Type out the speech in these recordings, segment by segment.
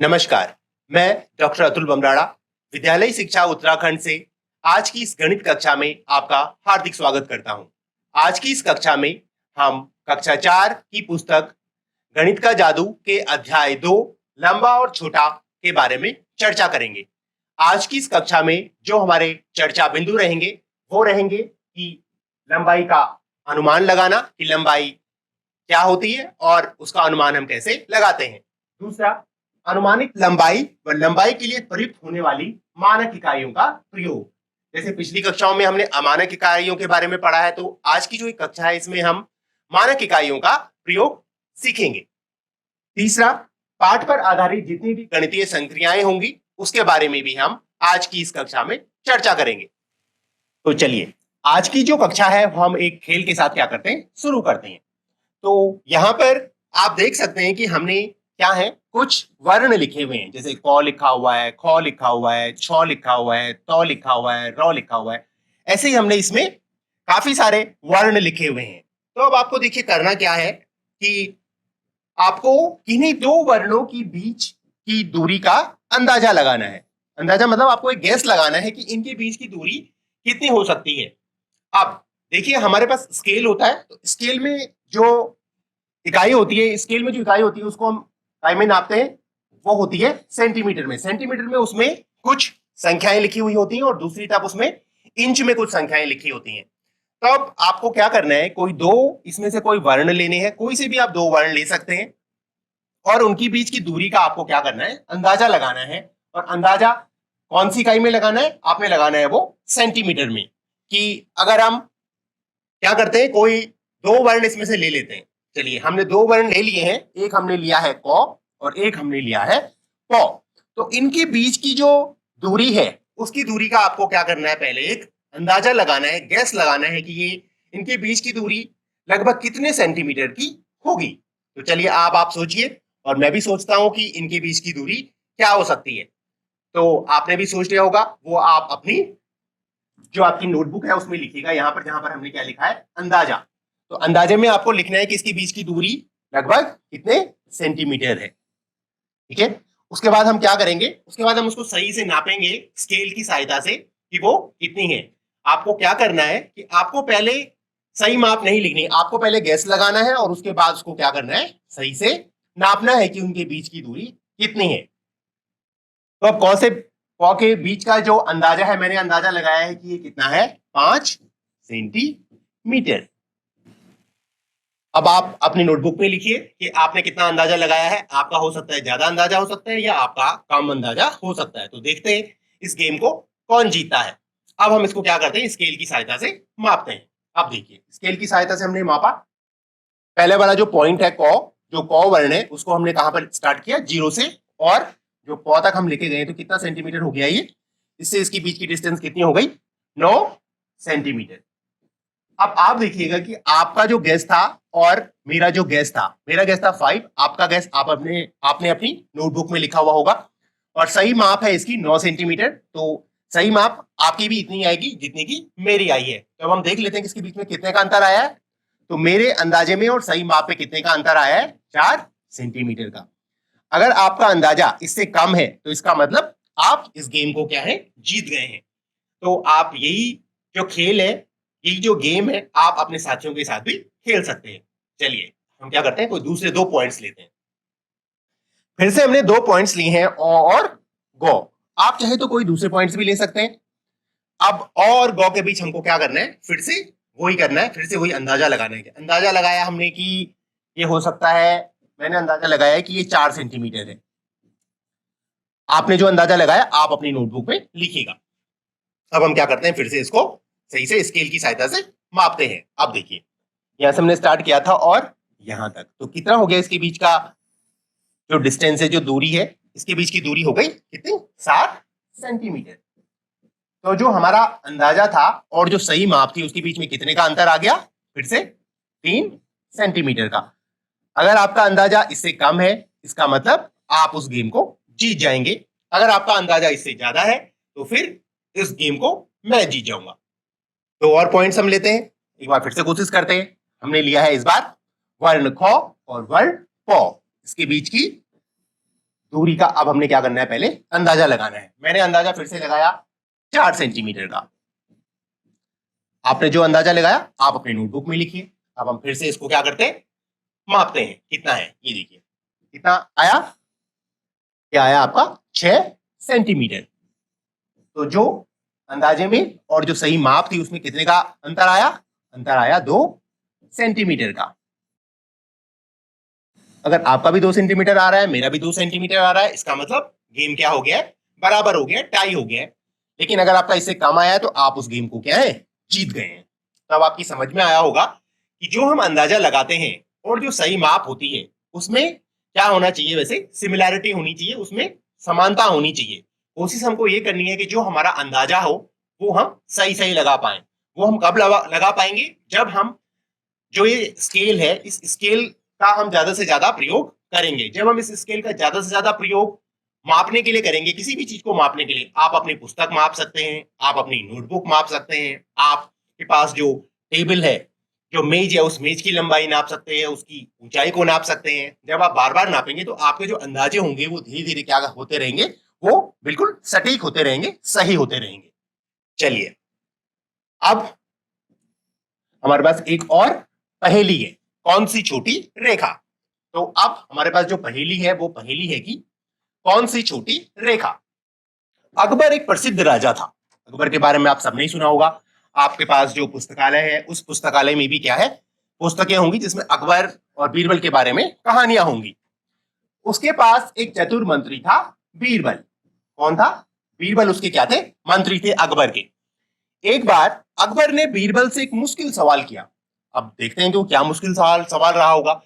नमस्कार। मैं डॉक्टर अतुल बमराड़ा, विद्यालय शिक्षा उत्तराखंड से आज की इस गणित कक्षा में आपका हार्दिक स्वागत करता हूं। आज की इस कक्षा में हम कक्षा 4 की पुस्तक गणित का जादू के अध्याय 2 लंबा और छोटा के बारे में चर्चा करेंगे। आज की इस कक्षा में जो हमारे चर्चा बिंदु रहेंगे वो रहेंगे कि लंबाई का अनुमान लगाना, कि लंबाई क्या होती है और उसका अनुमान हम कैसे लगाते हैं। दूसरा, अनुमानित लंबाई व लंबाई के लिए प्रयुक्त होने वाली मानक इकाइयों का प्रयोग। जैसे पिछली कक्षाओं में हमने अमानक इकाइयों के बारे में पढ़ा है, तो आज की जो कक्षा है इसमें हम मानक इकाइयों का प्रयोग सीखेंगे। तीसरा, पाठ पर आधारित जितनी भी गणितीय संक्रियाएं होंगी उसके बारे में भी हम आज की इस कक्षा में चर्चा करेंगे। तो चलिए, आज की जो कक्षा है वो हम एक खेल के साथ क्या करते हैं, शुरू करते हैं। तो यहाँ पर आप देख सकते हैं कि हमने क्या है, कुछ वर्ण लिखे हुए हैं। जैसे क लिखा हुआ है, ख लिखा हुआ है, छ लिखा हुआ है, त लिखा हुआ है, र लिखा हुआ है। ऐसे ही हमने इसमें काफी सारे वर्ण लिखे हुए हैं। तो अब आपको देखिए करना क्या है कि आपको किन्हीं दो वर्णों की बीच की दूरी का अंदाजा लगाना है। अंदाजा मतलब आपको एक गैस लगाना है कि इनके बीच की दूरी कितनी हो सकती है। अब देखिए, हमारे पास स्केल होता है, तो स्केल में जो इकाई होती है, स्केल में जो इकाई होती है उसको हम इकाई में नापते हैं, वो होती है सेंटीमीटर में। सेंटीमीटर में उसमें कुछ संख्याएं लिखी हुई होती हैं और दूसरी तरफ उसमें इंच में कुछ संख्याएं लिखी होती हैं। तो अब आपको क्या करना है, कोई दो इसमें से कोई वर्ण लेने हैं, कोई से भी आप दो वर्ण ले सकते हैं और उनकी बीच की दूरी का आपको क्या करना है, अंदाजा लगाना है। और अंदाजा कौन सी इकाई में लगाना है, आपने लगाना है वो सेंटीमीटर में। कि अगर हम क्या करते हैं, कोई दो वर्ण इसमें से ले लेते हैं। चलिए, हमने दो वर्ण ले लिए हैं, एक हमने लिया है क और एक हमने लिया है प। तो इनके बीच की जो दूरी है उसकी दूरी का आपको क्या करना है, पहले एक अंदाजा लगाना है, गैस लगाना है कि ये इनके बीच की दूरी लगभग कितने सेंटीमीटर की होगी। तो चलिए आप सोचिए और मैं भी सोचता हूं कि इनके बीच की दूरी क्या हो सकती है। तो आपने भी सोच लिया होगा, वो आप अपनी जो आपकी नोटबुक है उसमें लिखिएगा, यहाँ पर जहां पर हमने क्या लिखा है, अंदाजा। तो अंदाजे में आपको लिखना है कि इसके बीच की दूरी लगभग कितने सेंटीमीटर है। ठीक है, उसके बाद हम क्या करेंगे, उसके बाद हम उसको सही से नापेंगे स्केल की सहायता से कि वो कितनी है। आपको क्या करना है कि आपको पहले सही माप नहीं लिखनी, आपको पहले गैस लगाना है और उसके बाद उसको क्या करना है, सही से नापना है कि उनके बीच की दूरी कितनी है। तो अब कौन से क के बीच का जो अंदाजा है, मैंने अंदाजा लगाया है कि ये कितना है, 5 सेंटीमीटर। अब आप अपनी नोटबुक में लिखिए कि आपने कितना अंदाजा लगाया है। आपका हो सकता है ज्यादा अंदाजा हो सकता है या आपका कम अंदाजा हो सकता है। तो देखते हैं इस गेम को कौन जीतता है। अब हम इसको क्या करते हैं, स्केल की सहायता से मापते हैं। अब देखिए, स्केल की सहायता से हमने मापा। पहले वाला जो पॉइंट है क, जो क वर्ण है उसको हमने कहां पर स्टार्ट किया, 0 से, और जो प तक हम लेके गए तो कितना सेंटीमीटर हो गया ये, इससे इसकी बीच की डिस्टेंस कितनी हो गई, 9 सेंटीमीटर। अब आप देखिएगा कि आपका जो गैस था और मेरा जो गैस था, मेरा गैस था 5, आपका गैस आपने अपनी नोटबुक में लिखा हुआ होगा। और सही माप है इसकी 9 सेंटीमीटर। तो सही माप आपकी भी इतनी आएगी जितनी की मेरी आई है। तो अब हम देख लेते हैं कि इसके बीच में कितने का अंतर आया है। तो मेरे अंदाजे में और सही माप में कितने का अंतर आया है, 4 सेंटीमीटर का। अगर आपका अंदाजा इससे कम है तो इसका मतलब आप इस गेम को क्या है, जीत गए हैं। तो आप यही जो खेल है, यही जो गेम है, आप अपने साथियों के साथ भी खेल सकते हैं। चलिए हम क्या करते हैं, कोई दूसरे दो पॉइंट्स लेते हैं। फिर से हमने दो पॉइंट्स लिए हैं, ओ और गो। आप चाहे तो कोई दूसरे पॉइंट्स भी ले सकते हैं। अब ओ और गो के बीच हमको क्या करना है, फिर से वही करना है, फिर से वही अंदाजा लगाना है। अंदाजा लगाया हमने कि ये हो सकता है, मैंने अंदाजा लगाया है कि ये 4 सेंटीमीटर है। आपने जो अंदाजा लगाया आप अपनी नोटबुक में लिखिएगा। अब हम क्या करते हैं, फिर से इसको सही से स्केल की सहायता से मापते हैं। अब देखिए, यहां से हमने स्टार्ट किया था और यहां तक, तो कितना हो गया इसके बीच का जो डिस्टेंस है, जो दूरी है, इसके बीच की दूरी हो गई कितनी, 7 सेंटीमीटर। तो जो हमारा अंदाजा था और जो सही माप थी उसके बीच में कितने का अंतर आ गया, फिर से 3 सेंटीमीटर का। अगर आपका अंदाजा इससे कम है, इसका मतलब आप उस गेम को जीत जाएंगे। अगर आपका अंदाजा इससे ज्यादा है तो फिर इस गेम को मैं जीत जाऊंगा। तो और पॉइंट्स हम लेते हैं, एक बार फिर से कोशिश करते हैं। हमने लिया है इस बार वर्ण ख और वर्ण प, इसके बीच की दूरी का अब हमने क्या करना है, पहले अंदाजा लगाना है। मैंने अंदाजा फिर से लगाया 4 सेंटीमीटर का। आपने जो अंदाजा लगाया आप अपनी नोटबुक में लिखिए। अब हम फिर से इसको क्या करते हैं, मापते हैं कितना है। ये देखिए कितना आया, क्या आया आपका 6 सेंटीमीटर। तो जो अंदाजे में और जो सही माप थी उसमें कितने का अंतर आया, अंतर आया 2 सेंटीमीटर का। अगर आपका भी 2 सेंटीमीटर आ रहा है, मेरा भी 2 सेंटीमीटर आ रहा है, इसका मतलब गेम क्या हो गया है, बराबर हो गया, टाई हो गया है। लेकिन अगर आपका इससे कम आया है तो आप उस गेम को क्या है, जीत गए हैं। तब आपकी समझ में आया होगा कि जो हम अंदाजा लगाते हैं और जो सही माप होती है उसमें क्या होना चाहिए, वैसे सिमिलैरिटी होनी चाहिए, उसमें समानता होनी चाहिए। कोशिश हमको ये करनी है कि जो हमारा अंदाजा हो वो हम सही सही लगा पाए। वो हम कब लगा पाएंगे, जब हम जो ये स्केल है इस स्केल का हम ज्यादा से ज्यादा प्रयोग करेंगे। जब हम इस स्केल का ज्यादा से ज्यादा प्रयोग मापने के लिए करेंगे, किसी भी चीज को मापने के लिए, आप अपनी पुस्तक माप सकते हैं, आप अपनी नोटबुक माप सकते हैं, आपके पास जो टेबल है, जो मेज है, उस मेज की लंबाई नाप सकते हैं, उसकी ऊंचाई को नाप सकते हैं। जब आप बार बार नापेंगे तो आपके जो अंदाजे होंगे वो धीरे धीरे क्या होते रहेंगे, वो बिल्कुल सटीक होते रहेंगे, सही होते रहेंगे। चलिए अब हमारे पास एक और पहेली है, कौन सी छोटी रेखा। तो अब हमारे पास जो पहेली है वो पहेली है कि कौन सी छोटी रेखा। अकबर एक प्रसिद्ध राजा था। अकबर के बारे में आप सबने ही सुना होगा। आपके पास जो पुस्तकालय है उस पुस्तकालय में भी क्या है, पुस्तकें होंगी जिसमें अकबर और बीरबल के बारे में कहानियां होंगी। उसके पास एक चतुर मंत्री था, बीरबल। कौन था, बीरबल उसके क्या थे, मंत्री थे अकबर के। एक बार अकबर ने बीरबल से एक मुश्किल सवाल किया। अब देखते हैं कि वो क्या मुश्किल सवाल सवाल रहा होगा।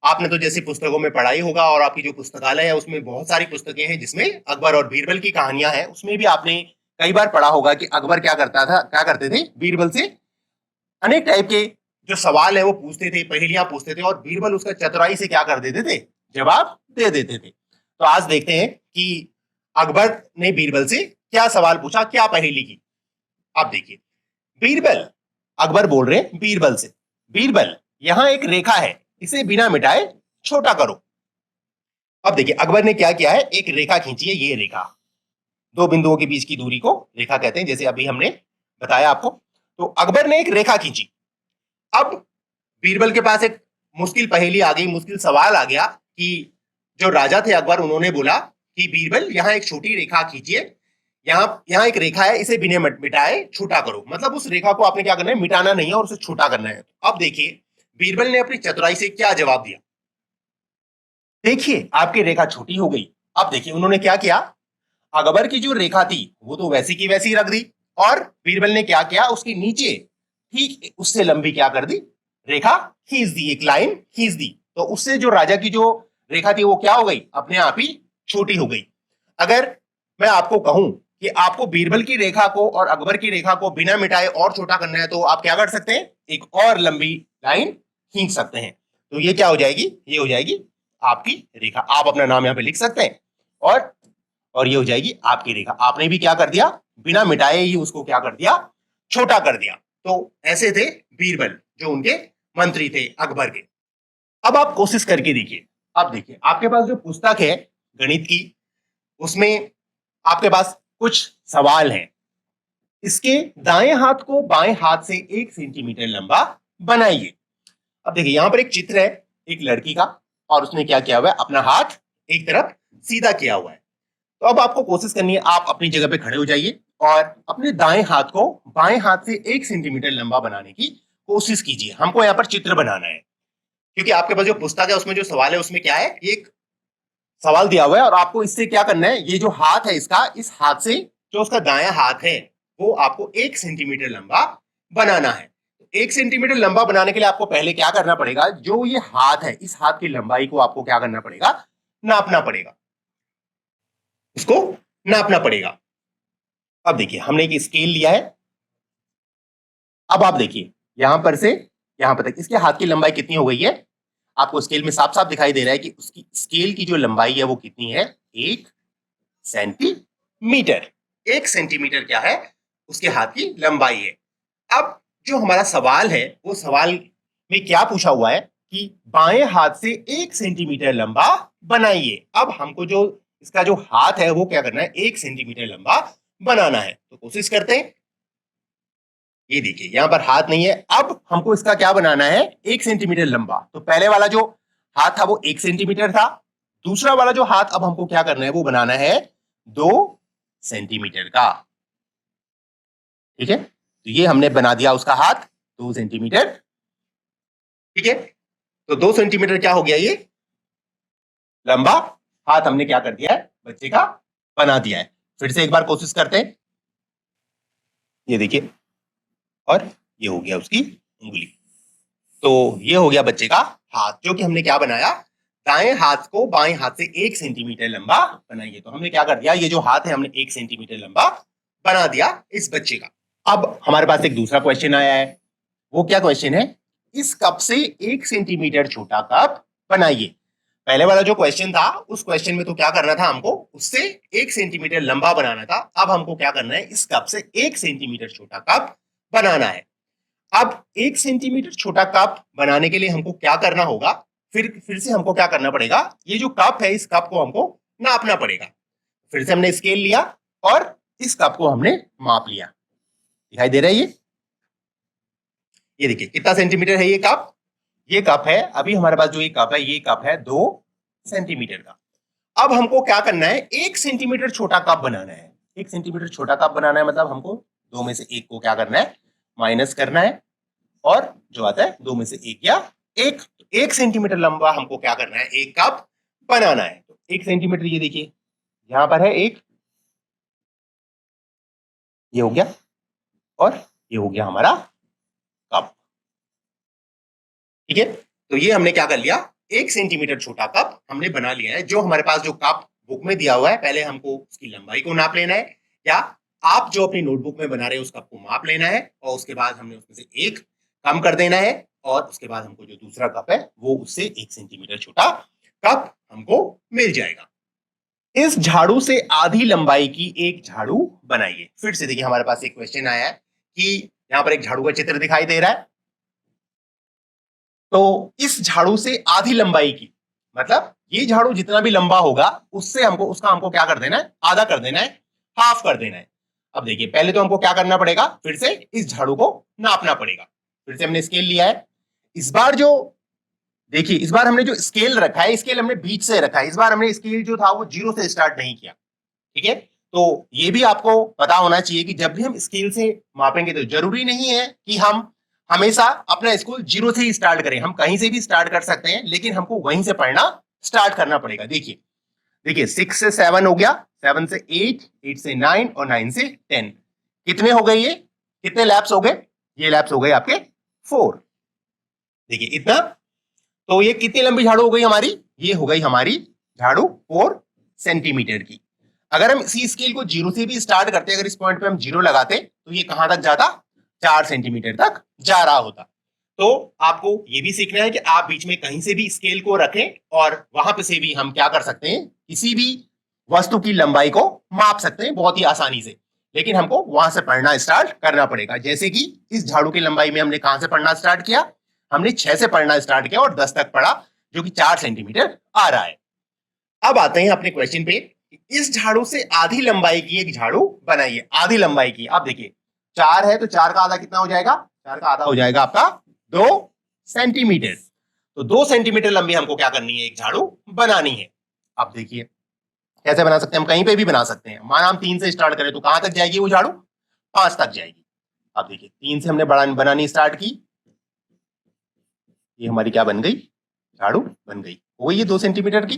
आपने तो जैसे पुस्तकों में पढ़ा ही होगा और आपकी जो पुस्तकालय है उसमें बहुत सारी पुस्तकें हैं जिसमें अकबर और बीरबल की कहानियां हैं। उसमें भी आपने कई बार पढ़ा होगा कि अकबर क्या करता था, क्या करते थे, बीरबल से अनेक टाइप के जो सवाल है वो पूछते थे, पहेलियां पूछते थे और बीरबल उसका चतुराई से क्या कर देते थे, जवाब दे देते थे। तो आज देखते हैं कि अकबर ने बीरबल से क्या सवाल पूछा, क्या पहेली की। आप देखिए, बीरबल, अकबर बोल रहे हैं बीरबल से, बीरबल यहां एक रेखा है, इसे बिना मिटाए छोटा करो। अब देखिए अकबर ने क्या किया है, एक रेखा खींची है, ये रेखा, दो बिंदुओं के बीच की दूरी को रेखा कहते हैं, जैसे अभी हमने बताया आपको। तो अकबर ने एक रेखा खींची। अब बीरबल के पास एक मुश्किल पहेली आ गई, मुश्किल सवाल आ गया कि जो राजा थे अकबर, उन्होंने बोला कि बीरबल यहाँ एक छोटी रेखा खींचिए, यहाँ यहाँ एक रेखा है, इसे बिना मिटाए छोटा करो। मतलब उस रेखा को आपने क्या करना है, मिटाना नहीं है और उसे छोटा करना है। अब देखिए बीरबल ने अपनी चतुराई से क्या जवाब दिया। देखिए आपकी रेखा छोटी हो गई। अब देखिए उन्होंने क्या किया, अकबर की जो रेखा थी वो तो वैसी की वैसी रख दी और बीरबल ने क्या किया, उसके नीचे ठीक उससे लंबी क्या कर दी, रेखा खींच दी, एक लाइन खींच दी। तो उससे जो राजा की जो रेखा थी वो क्या हो गई, अपने आप ही छोटी हो गई। अगर मैं आपको कहूं कि आपको बीरबल की रेखा को और अकबर की रेखा को बिना मिटाए और छोटा करना है, तो आप क्या कर सकते हैं, एक और लंबी लाइन खींच सकते हैं। तो ये क्या हो जाएगी, ये हो जाएगी आपकी रेखा। आप अपना नाम यहाँ पे लिख सकते हैं और ये हो जाएगी आपकी रेखा। आपने भी क्या कर दिया, बिना मिटाए ही उसको क्या कर दिया, छोटा कर दिया। तो ऐसे थे बीरबल जो उनके मंत्री थे अकबर के। अब आप कोशिश करके देखिए। अब देखिए आपके पास जो पुस्तक है गणित की, उसमें आपके पास कुछ सवाल हैं। इसके दाएं हाथ को बाएं हाथ से 1 सेंटीमीटर लंबा बनाइए। अब देखिए यहां पर एक चित्र है एक लड़की का और उसने क्या किया हुआ है, अपना हाथ एक तरफ सीधा किया हुआ है। तो अब आपको कोशिश करनी है, आप अपनी जगह पे खड़े हो जाइए और अपने दाएं हाथ को बाएं हाथ से 1 सेंटीमीटर लंबा बनाने की कोशिश कीजिए। हमको यहाँ पर चित्र बनाना है क्योंकि आपके पास जो पुस्तक है उसमें जो सवाल है उसमें क्या है, एक सवाल दिया हुआ है और आपको इससे क्या करना है, ये जो हाथ है इसका, इस हाथ से जो उसका दायां हाथ है वो आपको 1 सेंटीमीटर लंबा बनाना है। 1 सेंटीमीटर लंबा बनाने के लिए आपको पहले क्या करना पड़ेगा, जो ये हाथ है इस हाथ की लंबाई को आपको क्या करना पड़ेगा, नापना पड़ेगा, इसको नापना पड़ेगा। अब देखिए हमने एक स्केल लिया है। अब आप देखिए यहां पर से यहां पर तक इसके हाथ की लंबाई कितनी हो गई है, आपको स्केल में साफ साफ दिखाई दे रहा है कि उसकी स्केल की जो लंबाई है वो कितनी है, 1 सेंटीमीटर। 1 सेंटीमीटर क्या है, उसके हाथ की लंबाई है। अब जो हमारा सवाल है वो सवाल में क्या पूछा हुआ है कि बाएं हाथ से 1 सेंटीमीटर लंबा बनाइए। अब हमको जो इसका जो हाथ है वो क्या करना है, 1 सेंटीमीटर लंबा बनाना है। तो कोशिश करते हैं। ये देखिए यहां पर हाथ नहीं है, अब हमको इसका क्या बनाना है, 1 सेंटीमीटर लंबा। तो पहले वाला जो हाथ था वो 1 सेंटीमीटर था, दूसरा वाला जो हाथ अब हमको क्या करना है वो बनाना है 2 सेंटीमीटर का। ठीक है, तो ये हमने बना दिया उसका हाथ 2 सेंटीमीटर। ठीक है, तो 2 सेंटीमीटर क्या हो गया, ये लंबा हाथ हमने क्या कर दिया है, बच्चे का बना दिया है। फिर से एक बार कोशिश करते हैं। ये देखिए, और ये हो गया उसकी उंगली। तो ये हो गया बच्चे का हाथ, जो कि हमने क्या बनाया, दाएं हाथ को बाएं हाथ से 1 सेंटीमीटर लंबा बनाइए। तो हमने क्या कर दिया, ये जो हाथ है हमने 1 सेंटीमीटर लंबा बना दिया इस बच्चे का। अब हमारे पास एक दूसरा क्वेश्चन आया है। वो क्या क्वेश्चन है, इस कप से 1 सेंटीमीटर छोटा कप बनाइए। पहले वाला जो क्वेश्चन था उस क्वेश्चन में तो क्या करना था, हमको उससे 1 सेंटीमीटर लंबा बनाना था। अब हमको क्या करना है, इस कप से 1 सेंटीमीटर छोटा कप बनाना है। अब 1 सेंटीमीटर छोटा कप बनाने के लिए हमको क्या करना होगा, फिर से हमको क्या करना पड़ेगा, ये जो कप है इस कप को हमको नापना पड़ेगा। फिर से हमने स्केल लिया और इस कप को हमने माप लिया। दिखाई दे रहा है ये देखिए कितना सेंटीमीटर है ये कप। ये कप है, अभी हमारे पास जो ये कप है, ये कप है 2 सेंटीमीटर का। अब हमको क्या करना है, 1 सेंटीमीटर छोटा कप बनाना है। 1 सेंटीमीटर छोटा कप बनाना है मतलब हमको दो में से एक को क्या करना है, माइनस करना है, और जो आता है दो में से एक या एक सेंटीमीटर लंबा हमको क्या करना है, एक कप बनाना है। तो 1 सेंटीमीटर ये देखिए यहां पर है एक, ये हो गया, और ये हो गया हमारा कप। ठीक है, तो ये हमने क्या कर लिया, 1 सेंटीमीटर छोटा कप हमने बना लिया है। जो हमारे पास जो कप बुक में दिया हुआ है, पहले हमको उसकी लंबाई को नाप लेना है, या आप जो अपनी नोटबुक में बना रहे हैं उस कप को माप लेना है, और उसके बाद हमने उसमें से एक कम कर देना है, और उसके बाद हमको जो दूसरा कप है वो उससे 1 सेंटीमीटर छोटा कप हमको मिल जाएगा। इस झाड़ू से आधी लंबाई की एक झाड़ू बनाइए। फिर से देखिए हमारे पास एक क्वेश्चन आया है कि यहाँ पर एक झाड़ू का चित्र दिखाई दे रहा है। तो इस झाड़ू से आधी लंबाई की, मतलब ये झाड़ू जितना भी लंबा होगा उससे हमको क्या कर देना है, आधा कर देना है, हाफ कर देना है। अब देखिए पहले तो हमको क्या करना पड़ेगा, फिर से इस झाड़ू को नापना पड़ेगा। फिर से हमने स्केल लिया है। इस बार जो देखिए, इस बार हमने जो स्केल रखा है, स्केल हमने बीच से रखा है। इस बार हमने स्केल जो था वो 0 से स्टार्ट नहीं किया। ठीक है, तो ये भी आपको पता होना चाहिए कि जब भी हम स्केल से मापेंगे तो जरूरी नहीं है कि हम हमेशा अपना स्कूल 0 से ही स्टार्ट करें। हम कहीं से भी स्टार्ट कर सकते हैं, लेकिन हमको वहीं से पढ़ना स्टार्ट करना पड़ेगा। देखिए देखिए 6 से 7 हो गया, 7 से 8, 8 से 9 और 9 से 10। कितने हो गए, ये कितने लैप्स हो गए, ये लैप्स हो गए आपके 4। देखिए इतना, तो ये कितनी लंबी झाड़ू हो गई हमारी, ये हो गई हमारी झाड़ू 4 सेंटीमीटर की। अगर हम इसी स्केल को 0 से भी स्टार्ट करते, अगर इस पॉइंट पे हम 0 लगाते तो ये कहां तक जाता, 4 सेंटीमीटर तक जा रहा होता। तो आपको ये भी सीखना है कि आप बीच में कहीं से भी स्केल को रखें, और वहां पे से भी हम क्या कर सकते हैं, किसी भी वस्तु की लंबाई को माप सकते हैं बहुत ही आसानी से। लेकिन हमको वहां से पढ़ना स्टार्ट करना पड़ेगा। जैसे कि इस झाड़ू की लंबाई में हमने कहां से पढ़ना स्टार्ट किया, हमने 6 से पढ़ना स्टार्ट किया और 10 तक पढ़ा, जो कि 4 सेंटीमीटर आ रहा है। अब आते हैं अपने क्वेश्चन पे। इस झाड़ू से आधी लंबाई की एक झाड़ू बनाइए। आधी लंबाई की, आप देखिए 4 है तो 4 का आधा कितना हो जाएगा, 4 का आधा हो जाएगा आपका 2 सेंटीमीटर। तो 2 सेंटीमीटर लंबी हमको क्या करनी है, एक झाड़ू बनानी है। अब देखिए कैसे बना सकते हैं, हम कहीं पे भी बना सकते हैं। माना हम 3 से स्टार्ट करें तो कहां तक जाएगी वो झाड़ू, 5 तक जाएगी। अब देखिए 3 से हमने बनानी स्टार्ट की, ये हमारी क्या बन गई, झाड़ू बन गई, हो गई ये 2 सेंटीमीटर की।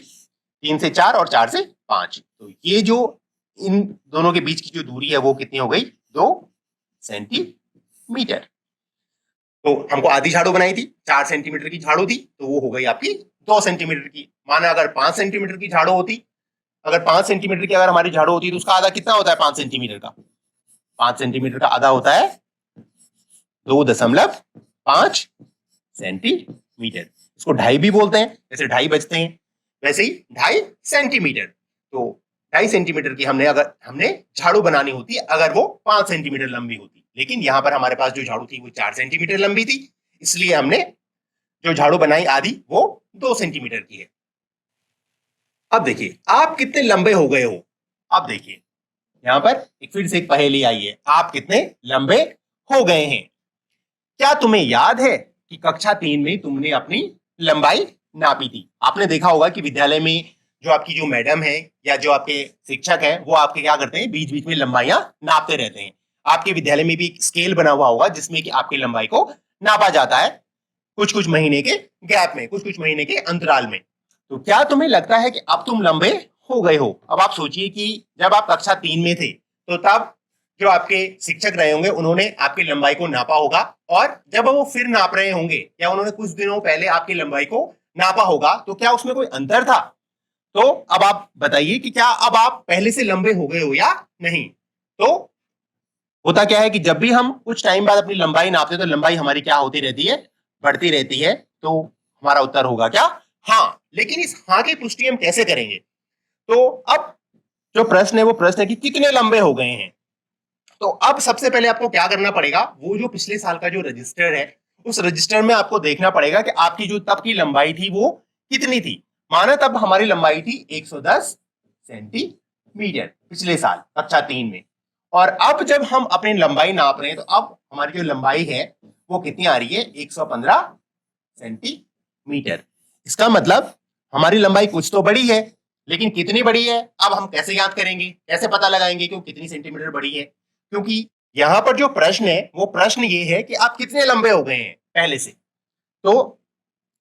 3 से 4 और 4 से 5, तो ये जो इन दोनों के बीच की जो दूरी है वो कितनी हो गई, 2 सेंटीमीटर। तो हमको आधी झाड़ू बनाई थी, 4 सेंटीमीटर की झाड़ू थी, तो वो हो गई आपकी 2 सेंटीमीटर की। माना अगर 5 सेंटीमीटर की झाड़ू होती, अगर 5 सेंटीमीटर की अगर हमारी झाड़ू होती तो उसका आधा कितना होता है, 5 सेंटीमीटर का, 5 सेंटीमीटर का आधा होता है 2.5 सेंटीमीटर। इसको ढाई भी बोलते हैं, जैसे ढाई बजते हैं वैसे ही 2.5 सेंटीमीटर। तो 2.5 सेंटीमीटर की हमने झाड़ू बनानी होती अगर वो 5 सेंटीमीटर लंबी होती। लेकिन यहाँ पर हमारे पास जो झाड़ू थी वो 4 सेंटीमीटर लंबी थी, इसलिए हमने जो झाड़ू बनाई आधी वो 2 सेंटीमीटर की है। अब देखिए आप कितने लंबे हो गए हो। अब देखिए यहाँ पर एक फिर से एक पहेली आई है, आप कितने लंबे हो गए हैं। क्या तुम्हें याद है कि कक्षा 3 में तुमने अपनी लंबाई नापी थी? आपने देखा होगा कि विद्यालय में जो आपकी जो मैडम है या जो आपके शिक्षक है वो आपके क्या करते हैं, बीच बीच में लंबाइयां नापते रहते हैं। आपके विद्यालय में भी एक स्केल बना हुआ होगा जिसमें कि आपकी लंबाई को नापा जाता है कुछ कुछ महीने के गैप में, कुछ कुछ महीने के अंतराल में। तो क्या तुम्हें लगता है कि अब तुम लंबे हो गए हो? अब आप सोचिए कि जब आप कक्षा 3 में थे तो तब जो आपके शिक्षक रहे होंगे उन्होंने आपकी लंबाई को नापा होगा, और जब वो फिर नाप रहे होंगे या उन्होंने कुछ दिनों पहले आपकी लंबाई को नापा होगा, तो क्या उसमें कोई अंतर था? तो अब आप बताइए कि क्या अब आप पहले से लंबे हो गए हो या नहीं। तो होता क्या है कि जब भी हम कुछ टाइम बाद अपनी लंबाई नापते हैं तो लंबाई हमारी क्या होती रहती है, बढ़ती रहती है। तो हमारा उत्तर होगा क्या, हाँ। लेकिन इस हाँ की पुष्टि हम कैसे करेंगे? तो अब जो प्रश्न है वो प्रश्न है कि कितने लंबे हो गए हैं। तो अब सबसे पहले आपको क्या करना पड़ेगा, वो जो पिछले साल का जो रजिस्टर है उस रजिस्टर में आपको देखना पड़ेगा कि आपकी जो तब की लंबाई थी वो कितनी थी। माना तब हमारी लंबाई थी 110 सेंटीमीटर पिछले साल कक्षा 3 में, और अब जब हम अपनी लंबाई नाप रहे हैं तो अब हमारी जो लंबाई है वो कितनी आ रही है, 115 सेंटीमीटर। इसका मतलब हमारी लंबाई कुछ तो बड़ी है, लेकिन कितनी बड़ी है अब हम कैसे याद करेंगे, कैसे पता लगाएंगे कि वो कितनी सेंटीमीटर बड़ी है? क्योंकि यहां पर जो प्रश्न है वो प्रश्न ये है कि आप कितने लंबे हो गए हैं पहले से। तो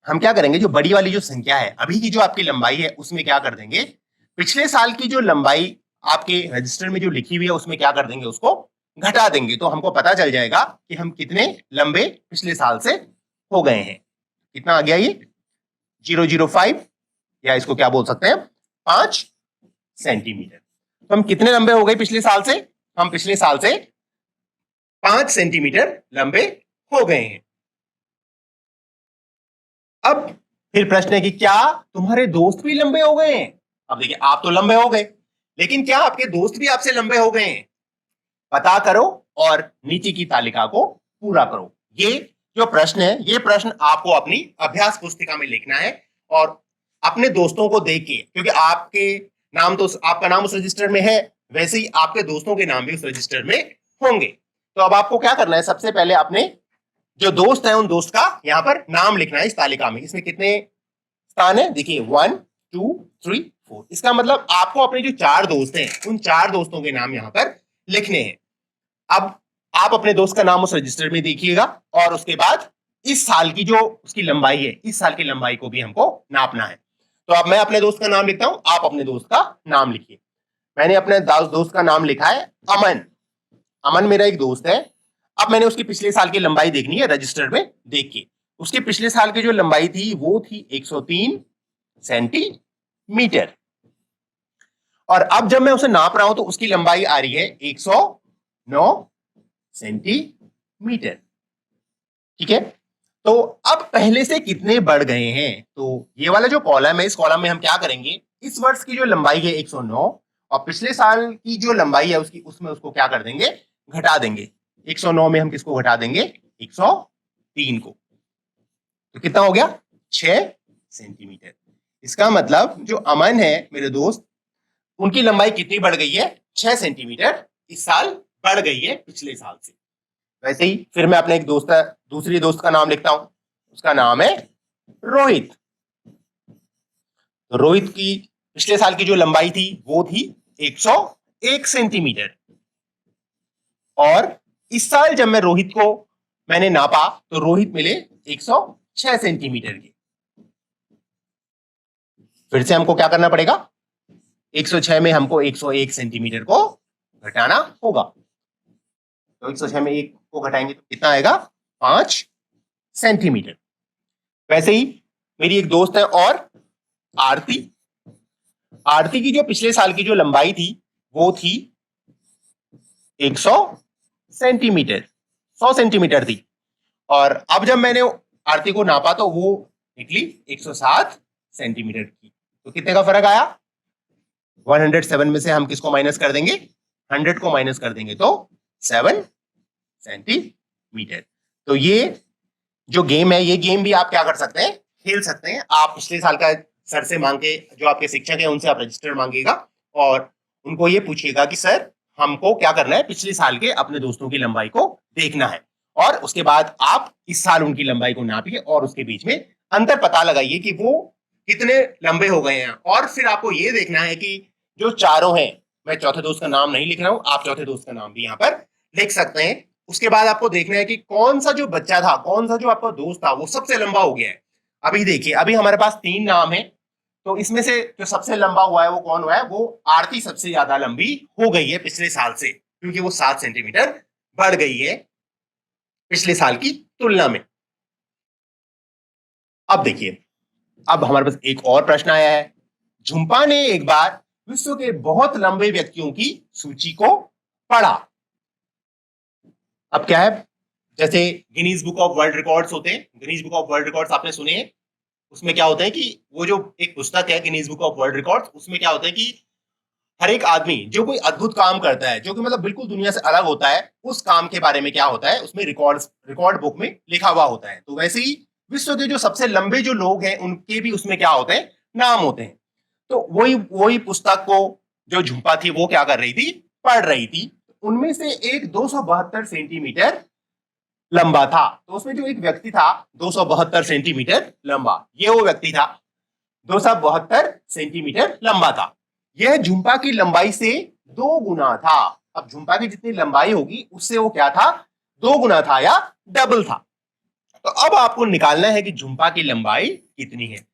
हम क्या करेंगे, जो बड़ी वाली जो संख्या है अभी की जो आपकी लंबाई है उसमें क्या कर देंगे, पिछले साल की जो लंबाई आपके रजिस्टर में जो लिखी हुई है उसमें क्या कर देंगे, उसको घटा देंगे। तो हमको पता चल जाएगा कि हम कितने लंबे पिछले साल से हो गए हैं। कितना आ गया ये 005, या इसको क्या बोल सकते हैं 5 सेंटीमीटर। तो हम कितने लंबे हो गए पिछले साल से, हम पिछले साल से 5 सेंटीमीटर लंबे हो गए हैं। अब फिर प्रश्न है कि क्या तुम्हारे दोस्त भी लंबे हो गए हैं? अब देखिए आप तो लंबे हो गए, लेकिन क्या आपके दोस्त भी आपसे लंबे हो गए हैं? पता करो और नीचे की तालिका को पूरा करो। ये जो प्रश्न है ये प्रश्न आपको अपनी अभ्यास पुस्तिका में लिखना है, और अपने दोस्तों को देख के, क्योंकि आपके नाम तो आपका नाम उस रजिस्टर में है, वैसे ही आपके दोस्तों के नाम भी उस रजिस्टर में होंगे। तो अब आपको क्या करना है, सबसे पहले अपने जो दोस्त है उन दोस्त का यहाँ पर नाम लिखना है इस तालिका में। इसमें कितने स्थान है, देखिए 1 2 3 4। इसका मतलब आपको अपने जो 4 दोस्त हैं उन 4 दोस्तों के नाम यहाँ पर लिखने हैं। अब आप अपने दोस्त का नाम उस रजिस्टर में देखिएगा, और उसके बाद इस साल की जो उसकी लंबाई है, इस साल की लंबाई को भी हमको नापना है। तो अब मैं अपने दोस्त का नाम लिखता हूं, आप अपने दोस्त का नाम लिखिए। मैंने अपने दोस्त का नाम लिखा है अमन। अमन मेरा एक दोस्त है। अब मैंने उसकी पिछले साल की लंबाई देखनी है रजिस्टर में देख के। उसके पिछले साल की जो लंबाई थी वो थी 103 सेंटीमीटर, और अब जब मैं उसे नाप रहा हूं तो उसकी लंबाई आ रही है 109 सेंटीमीटर। ठीक है, तो अब पहले से कितने बढ़ गए हैं? तो ये वाला जो कॉलम है इस कॉलम में हम क्या करेंगे, इस वर्ष की जो लंबाई है 109 और पिछले साल की जो लंबाई है उसकी, उसमें उसको क्या कर देंगे, घटा देंगे। 109 में हम किसको घटा देंगे, 103 को। तो कितना हो गया, 6 सेंटीमीटर। इसका मतलब जो अमन है मेरे दोस्त, उनकी लंबाई कितनी बढ़ गई है, 6 सेंटीमीटर इस साल बढ़ गई है पिछले साल से। वैसे ही फिर मैं अपने एक दोस्त, दूसरी दोस्त का नाम लिखता हूं, उसका नाम है रोहित। तो रोहित की पिछले साल की जो लंबाई थी वो थी 101 सेंटीमीटर, और इस साल जब मैं रोहित को मैंने नापा तो रोहित मिले 106 सेंटीमीटर के। फिर से हमको क्या करना पड़ेगा, 106 में हमको 101 सेंटीमीटर को घटाना होगा। तो 106 में 1 को घटाएंगे तो कितना आएगा, 5 सेंटीमीटर। वैसे ही मेरी एक दोस्त है और आरती। आरती की जो पिछले साल की जो लंबाई थी वो थी 100 सेंटीमीटर, 100 सेंटीमीटर थी, और अब जब मैंने आरती को नापा तो वो निकली 107 सेंटीमीटर की। तो कितने का फर्क आया, 107 में से हम किसको माइनस कर देंगे, 100 को माइनस कर देंगे, तो 7 सेंटीमीटर। तो ये जो गेम है ये गेम भी आप क्या कर सकते हैं, खेल सकते हैं। आप पिछले साल का सर से मांग के, जो आपके शिक्षक है उनसे आप रजिस्टर मांगिएगा और उनको ये पूछिएगा कि सर हमको क्या करना है, पिछले साल के अपने दोस्तों की लंबाई को देखना है, और उसके बाद आप इस साल उनकी लंबाई को नापिए और उसके बीच में अंतर पता लगाइए कि वो कितने लंबे हो गए हैं। और फिर आपको ये देखना है कि जो चारों हैं, मैं चौथे दोस्त का नाम नहीं लिख रहा हूं, आप चौथे दोस्त का नाम भी यहाँ पर लिख सकते हैं। उसके बाद आपको देखना है कि कौन सा जो बच्चा था, कौन सा जो आपका दोस्त था वो सबसे लंबा हो गया है। अभी देखिए, अभी हमारे पास 3 नाम है, तो इसमें से जो सबसे लंबा हुआ है वो कौन हुआ है, वो आरती सबसे ज्यादा लंबी हो गई है पिछले साल से, क्योंकि वो 7 सेंटीमीटर बढ़ गई है पिछले साल की तुलना में। अब देखिए, अब हमारे पास एक और प्रश्न आया है। झुंपा ने एक बार विश्व के बहुत लंबे व्यक्तियों की सूची को पढ़ा। अब क्या है, जैसे Guinness book of world records होते हैं, Guinness book of world records आपने सुने हैं, उसमें क्या होता है कि वो जो एक पुस्तक है Guinness book of world records, उसमें क्या होता है कि हर एक आदमी जो कोई अद्भुत काम करता है, जो कि मतलब बिल्कुल दुनिया से अलग होता है, उस काम के बारे में क्या होता है, उसमें रिकॉर्ड बुक में लिखा हुआ होता है। तो वैसे ही विश्व के जो सबसे लंबे जो लोग हैं उनके भी उसमें क्या होते हैं, नाम होते हैं। तो वही वही पुस्तक को जो झुंपा थी वो क्या कर रही थी, पढ़ रही थी। उनमें से एक 272 सेंटीमीटर लंबा था। तो उसमें जो एक व्यक्ति था 272 सेंटीमीटर लंबा, ये वो व्यक्ति था 272 सेंटीमीटर लंबा था। यह झुंपा की लंबाई से 2 गुना था। अब झुंपा की जितनी लंबाई होगी उससे वो क्या था, 2 गुना था या डबल था। तो अब आपको निकालना है कि झुंपा की लंबाई कितनी है।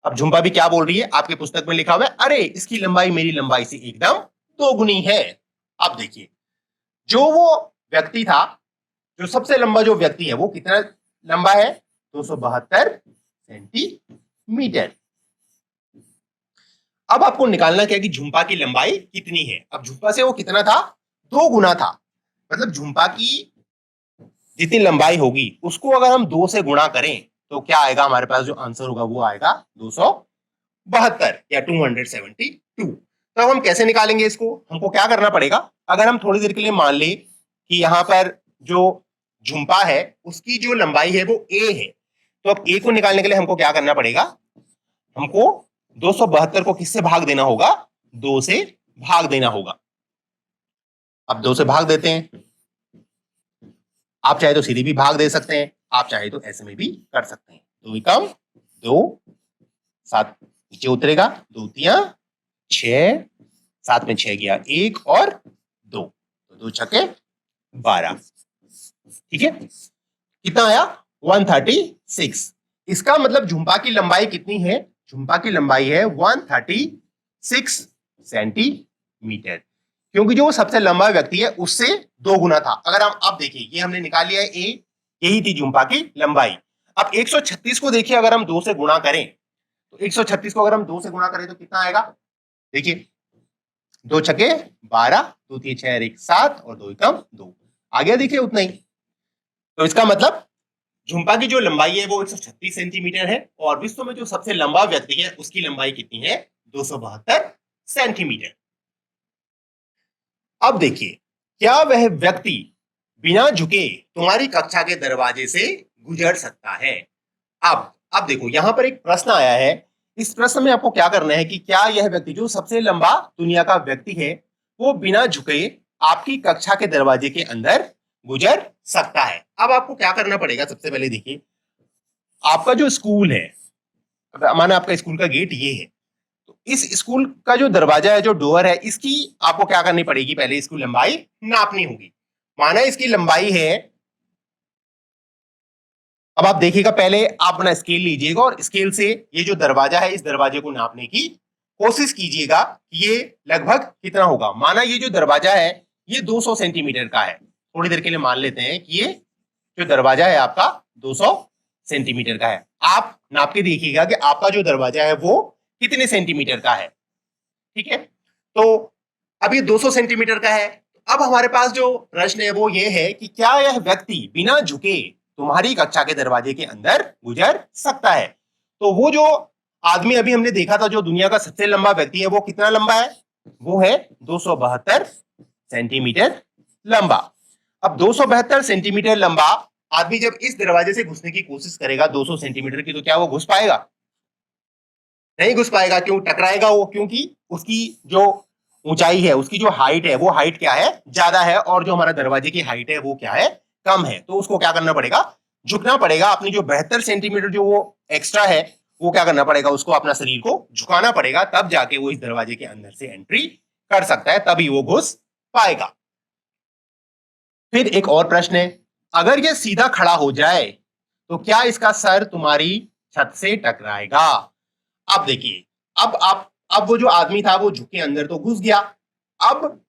अब झुंपा भी क्या बोल रही है, आपके पुस्तक में लिखा हुआ है, अरे इसकी लंबाई मेरी लंबाई से एकदम 2 गुनी है। अब देखिए, जो वो व्यक्ति था, जो सबसे लंबा जो व्यक्ति है वो कितना लंबा है, 272 सेंटीमीटर। अब आपको निकालना क्या है कि झुंपा की लंबाई कितनी है। अब झुंपा से वो कितना था, 2 गुना था। मतलब झुंपा की जितनी लंबाई होगी उसको अगर हम 2 से गुणा करें तो क्या आएगा, हमारे पास जो आंसर होगा वो आएगा 272 या 272। तो अब हम कैसे निकालेंगे इसको, हमको क्या करना पड़ेगा, अगर हम थोड़ी देर के लिए मान ले कि यहाँ पर जो झुंपा है उसकी जो लंबाई है वो a है, तो अब a को निकालने के लिए हमको क्या करना पड़ेगा, हमको 272 को किससे भाग देना होगा, 2 से भाग देना होगा। अब 2 से भाग देते हैं, आप चाहे तो सीधे भी भाग दे सकते हैं, आप चाहे तो ऐसे में भी कर सकते हैं। 2 एकम 2, 7 नीचे उतरेगा, 2 तिया 6, 7 में 6 गया 1 और 2, तो 2 छक्के 12। ठीक है, कितना आया, 136। इसका मतलब झुंपा की लंबाई कितनी है, झुंपा की लंबाई है 136 सेंटीमीटर, क्योंकि जो सबसे लंबा व्यक्ति है उससे 2 गुना था। अगर हम अब देखिए, ये हमने निकाल लिया है ए, यही थी झुंपा की लंबाई। अब 136 को देखिए, अगर हम 2 से गुणा करें तो 136 को अगर हम 2 से गुणा करें तो कितना आएगा, देखिए 2 छक्के 12, 2 3 6 1 7 और 2 एकम 2 आ गया, देखिए उतना ही। तो इसका मतलब झुंपा की जो लंबाई है वो 136 सेंटीमीटर है, और विश्व में जो सबसे लंबा व्यक्ति है उसकी लंबाई कितनी है, 272 सेंटीमीटर। अब देखिए, क्या वह व्यक्ति बिना झुके तुम्हारी कक्षा के दरवाजे से गुजर सकता है। अब देखो, यहां पर एक प्रश्न आया है। इस प्रश्न में आपको क्या करना है कि क्या यह व्यक्ति जो सबसे लंबा दुनिया का व्यक्ति है वो बिना झुके आपकी कक्षा के दरवाजे के अंदर गुजर सकता है। अब आपको क्या करना पड़ेगा, सबसे पहले देखिए, आपका जो स्कूल है, माना आपका स्कूल का गेट ये है, तो इस स्कूल का जो दरवाजा है, जो डोर है, इसकी आपको क्या करनी पड़ेगी, पहले इसकी लंबाई नापनी होगी। माना इसकी लंबाई है, अब आप देखिएगा, पहले आप अपना स्केल लीजिएगा और स्केल से ये जो दरवाजा है इस दरवाजे को नापने की कोशिश कीजिएगा कि ये लगभग कितना होगा। माना ये जो दरवाजा है ये 200 सेंटीमीटर का है, थोड़ी देर के लिए मान लेते हैं कि ये जो दरवाजा है आपका 200 सेंटीमीटर का है। आप नाप के देखिएगा कि आपका जो दरवाजा है वो कितने सेंटीमीटर का है। ठीक है, तो अब ये 200 सेंटीमीटर का है। अब हमारे पास जो प्रश्न है वो ये है कि क्या यह व्यक्ति बिना झुके तुम्हारी कक्षा के दरवाजे के अंदर गुजर सकता है। तो वो जो आदमी अभी हमने देखा था, जो दुनिया का सबसे लंबा व्यक्ति है, वो कितना लंबा है, वो है 272 सेंटीमीटर लंबा। अब 272 सेंटीमीटर लंबा आदमी जब इस दरवाजे से घुसने की कोशिश करेगा 200 सेंटीमीटर की, तो क्या वो घुस पाएगा, नहीं घुस पाएगा। क्यों टकराएगा वो? क्योंकि उसकी जो ऊंचाई है, उसकी जो हाइट है, वो हाइट क्या है, ज्यादा है, और जो हमारा दरवाजे की हाइट है वो क्या है, कम है। तो उसको क्या करना पड़ेगा, झुकना पड़ेगा। अपनी जो 72 सेंटीमीटर जो वो एक्स्ट्रा है, वो क्या करना पड़ेगा, उसको अपना शरीर को झुकाना पड़ेगा, तब जाके वो इस दरवाजे के अंदर से एंट्री कर सकता है, तभी वो घुस पाएगा। फिर एक और प्रश्न है, अगर ये सीधा खड़ा हो जाए तो क्या इसका सर तुम्हारी छत से टकराएगा? अब देखिए, अब वो जो आदमी था वो झुक के अंदर तो घुस गया। अब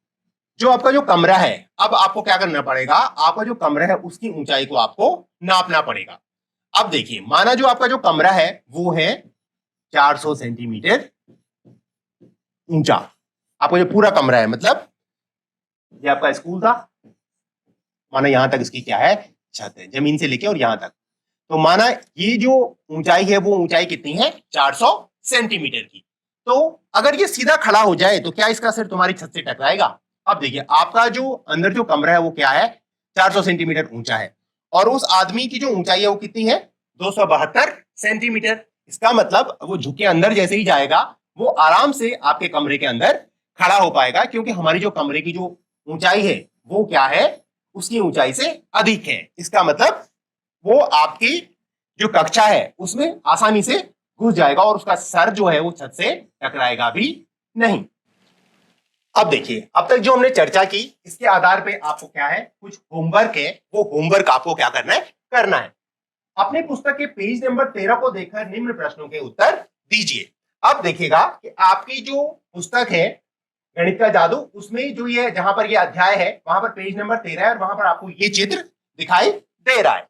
जो आपका जो कमरा है, अब आपको क्या करना पड़ेगा, आपका जो कमरा है उसकी ऊंचाई को आपको नापना पड़ेगा। अब देखिए, माना जो आपका जो कमरा है वो है 400 सेंटीमीटर ऊंचा। आपका जो पूरा कमरा है, मतलब ये आपका स्कूल था, माना यहां तक इसकी क्या है, छत है, जमीन से लेके और यहां तक। तो माना ये जो ऊंचाई है वो ऊंचाई कितनी है, 400 सेंटीमीटर की। तो अगर ये सीधा खड़ा हो जाए तो क्या इसका सिर तुम्हारी छत से टकराएगा? अब देखिए, आपका जो अंदर जो कमरा है वो क्या है, 400 सेंटीमीटर ऊंचा है, और उस आदमी की जो ऊंचाई है वो कितनी है, 272 सेंटीमीटर। इसका मतलब वो झुके अंदर जैसे ही जाएगा, वो आराम से आपके कमरे के अंदर खड़ा हो पाएगा, क्योंकि हमारी जो कमरे की जो ऊंचाई है वो क्या है, उसकी ऊंचाई से अधिक है। इसका मतलब वो आपकी जो कक्षा है उसमें आसानी से घुस जाएगा, और उसका सर जो है वो छत से टकराएगा भी नहीं। अब देखिए, अब तक जो हमने चर्चा की, इसके आधार पे आपको क्या है, कुछ होमवर्क है, वो होमवर्क आपको क्या करना है। अपने पुस्तक के पेज नंबर 13 को देखकर निम्न प्रश्नों के उत्तर दीजिए। अब देखिएगा कि आपकी जो पुस्तक है गणित का जादू, उसमें जो ये जहां पर ये अध्याय है वहां पर पेज नंबर 13 है, और वहां पर आपको ये चित्र दिखाई दे रहा है।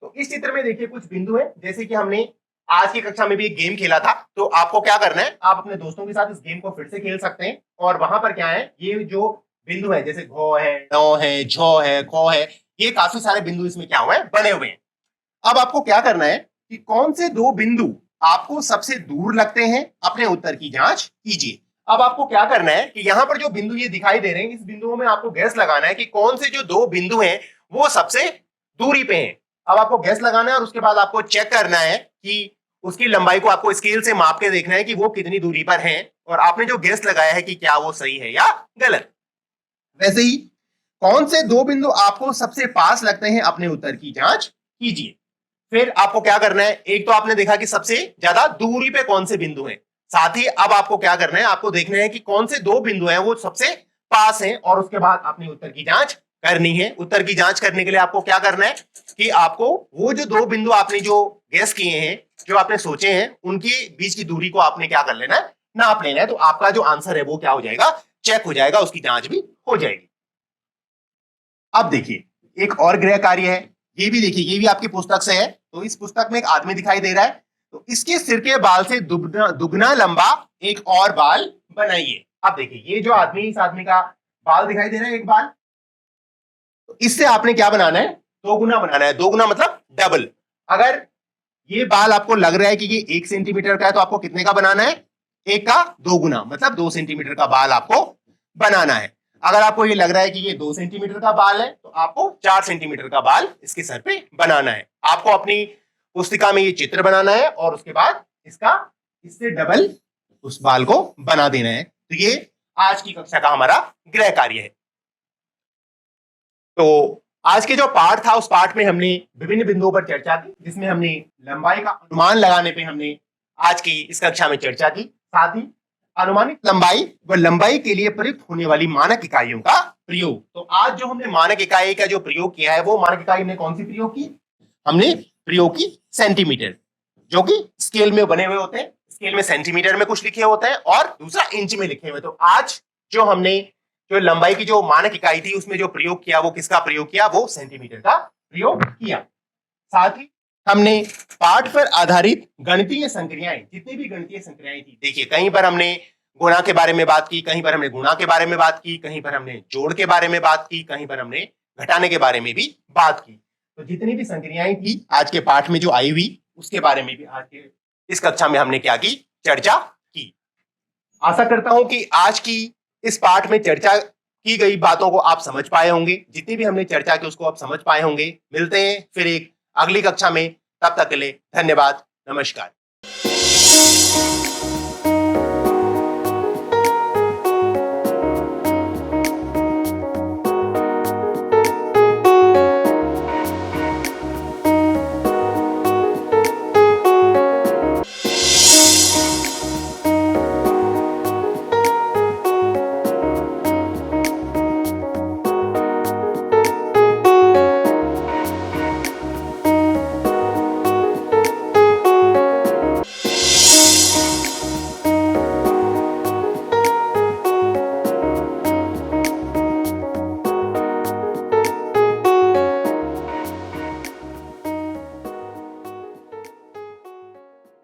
तो इस चित्र में देखिए कुछ बिंदु है, जैसे कि हमने आज की कक्षा में भी एक गेम खेला था। तो आपको क्या करना है, आप अपने दोस्तों के साथ इस गेम को फिर से खेल सकते हैं, और वहां पर क्या है, ये जो बिंदु है, जैसे घ है, ण है, झ है, क है, ये काफी सारे बिंदु इसमें क्या हुए हैं, बने हुए हैं। अब आपको क्या करना है कि कौन से दो बिंदु आपको सबसे दूर लगते हैं, अपने उत्तर की जांच कीजिए। अब आपको क्या करना है कि यहाँ पर जो बिंदु ये दिखाई दे रहे हैं, इस बिंदुओं में आपको गैस लगाना है कि कौन से जो दो बिंदु हैं वो सबसे दूरी पे हैं। अब आपको गैस लगाना है, और उसके बाद आपको चेक करना है कि उसकी लंबाई को आपको स्केल से माप के देखना है कि वो कितनी दूरी पर है, और आपने जो गैस लगाया है कि क्या वो सही है या गलत। वैसे ही कौन से दो बिंदु आपको सबसे पास लगते हैं, अपने उत्तर की जांच कीजिए। फिर आपको क्या करना है, एक तो आपने देखा कि सबसे ज्यादा दूरी पे कौन से बिंदु हैं, साथ ही अब आपको क्या करना है, आपको देखना है कि कौन से दो बिंदु हैं वो सबसे पास हैं, और उसके बाद अपने उत्तर की जांच करनी है। उत्तर की जांच करने के लिए आपको क्या करना है कि आपको वो जो दो बिंदु आपने जो गैस किए हैं, जो आपने सोचे हैं, उनके बीच की दूरी को आपने क्या कर लेना है, नाप लेना है। तो आपका जो आंसर है वो क्या हो जाएगा, चेक हो जाएगा, उसकी जांच भी हो जाएगी। अब देखिए, एक और गृह कार्य है, ये भी देखिए, ये भी आपकी पुस्तक से है। तो इस पुस्तक में एक आदमी दिखाई दे रहा है, तो इसके सिर के बाल से दुगना दुगना लंबा एक और बाल बनाइए। अब देखिए, ये जो आदमी, इस आदमी का बाल दिखाई दे रहा है, एक बाल, तो इससे आपने क्या बनाना है, दो गुना बनाना है। दो गुना मतलब डबल। अगर ये बाल आपको लग रहा है कि ये 1 सेंटीमीटर का है, तो आपको कितने का बनाना है, एक का दो गुना, मतलब 2 सेंटीमीटर का बाल आपको बनाना है। अगर आपको ये लग रहा है कि ये 2 सेंटीमीटर का बाल है, तो आपको 4 सेंटीमीटर का बाल इसके सर पे बनाना है। आपको अपनी पुस्तिका में ये चित्र बनाना है, और उसके बाद इसका इससे डबल उस बाल को बना देना है। तो ये आज की कक्षा का हमारा गृह कार्य है। तो आज के जो पाठ था, उस पाठ में हमने विभिन्न बिंदुओं पर चर्चा की, जिसमें हमने लंबाई का अनुमान लगाने पे हमने आज की इस कक्षा में चर्चा की। साथ ही अनुमानित लंबाई व लंबाई के लिए प्रयुक्त होने वाली मानक इकाइयों का प्रयोग। तो आज जो हमने मानक इकाई का जो प्रयोग किया है, वो मानक इकाई ने कौन सी प्रयोग की, हमने प्रयोग की सेंटीमीटर, जो कि स्केल में बने हुए होते हैं। स्केल में सेंटीमीटर में कुछ लिखे होते हैं, और दूसरा इंच में लिखे हुए। तो आज जो हमने जो लंबाई की जो मानक इकाई थी, उसमें जो प्रयोग किया, वो किसका प्रयोग किया, वो सेंटीमीटर का प्रयोग किया। साथ ही हमने पाठ पर आधारित गणितीय संक्रियाएं, जितनी भी गणितीय संक्रियाएं थी, देखिए कहीं पर हमने गुणा के बारे में बात की, कहीं पर हमने गुणा के बारे में बात की, कहीं पर हमने जोड़ के बारे में बात की, कहीं पर हमने घटाने के बारे में भी बात की। तो जितनी भी संक्रियाएं थी आज के पाठ में जो आई हुई, उसके बारे में भी आज के इस कक्षा में हमने क्या की, चर्चा की। आशा करता हूं कि आज की इस पाठ में चर्चा की गई बातों को आप समझ पाए होंगे। जितनी भी हमने चर्चा की उसको आप समझ पाए होंगे। मिलते हैं फिर एक अगली कक्षा में, तब तक के लिए धन्यवाद, नमस्कार।